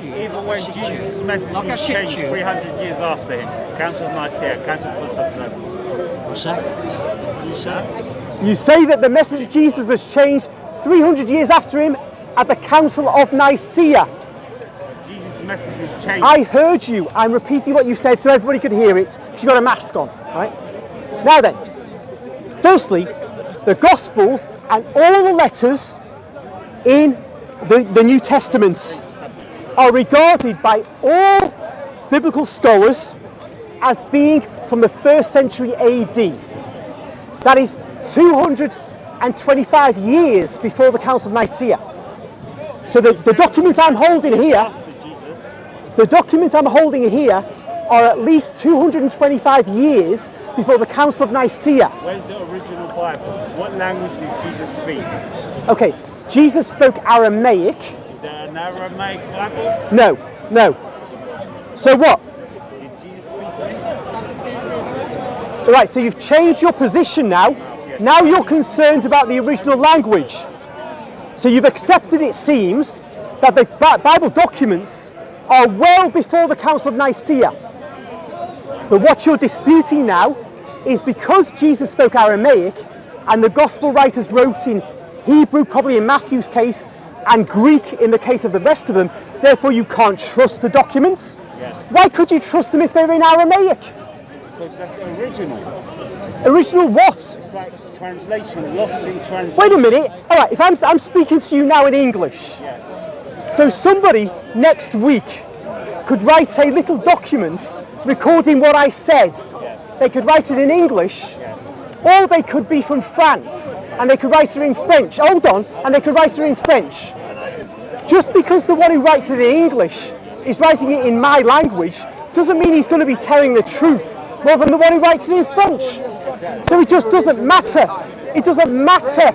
Even when Jesus' message was changed 300 years after him, Council of Nicaea, Council of Nicaea. What's that? What did you say? You say that the message of Jesus was changed 300 years after him at the Council of Nicaea. Jesus' message was changed. I heard you. I'm repeating what you said so everybody could hear it because you've got a mask on, right? Now then, firstly, the Gospels and all the letters in the New Testament are regarded by all biblical scholars as being from the 1st century AD. That is 225 years before the Council of Nicaea. So the documents I'm holding here, are at least 225 years before the Council of Nicaea. Where's the original Bible? What language did Jesus speak? Okay, Jesus spoke Aramaic. Is that an Aramaic Bible? No. So what? Did Jesus speak Greek? Right, so you've changed your position now. Yes. Now you're concerned about the original language. So you've accepted, it seems, that the Bible documents are well before the Council of Nicaea. But what you're disputing now is because Jesus spoke Aramaic and the Gospel writers wrote in Hebrew, probably in Matthew's case, and Greek in the case of the rest of them, therefore you can't trust the documents. Yes. Why could you trust them if they're in Aramaic? Because that's original. Original what? It's like translation, lost in translation. Wait a minute. All right, if I'm speaking to you now in English, Yes. so somebody next week could write a little document recording what I said. Yes. They could write it in English, Yes. or they could be from France and they could write it in French. Hold on, and they could write it in French. Just because the one who writes it in English is writing it in my language doesn't mean he's going to be telling the truth more than the one who writes it in French. So it just doesn't matter. It doesn't matter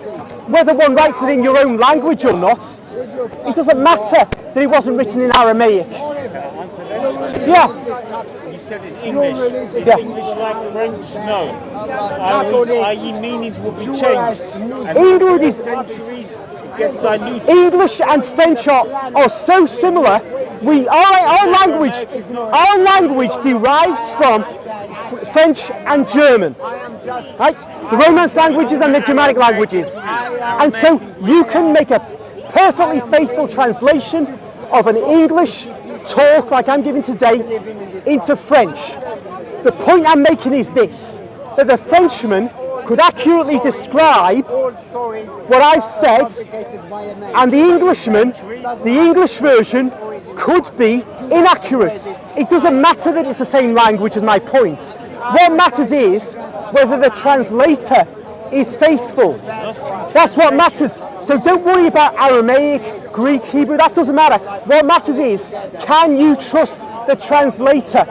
whether one writes it in your own language or not. It doesn't matter that it wasn't written in Aramaic. Can I answer that? Yeah. You said it's English. Is Yeah. English like French? No. I.e. meanings will be changed. And English through is- centuries, it gets diluted. English and French are so similar. Our language derives from French and German, right? The Romance languages and the Germanic languages. And so you can make a perfectly faithful translation of an English talk like I'm giving today into French. The point I'm making is this, that the Frenchman could accurately describe what I've said, and the Englishman, the English version, could be inaccurate. It doesn't matter that it's the same language as my point. What matters is whether the translator is faithful. That's what matters. So don't worry about Aramaic, Greek, Hebrew, that doesn't matter. What matters is, can you trust the translator?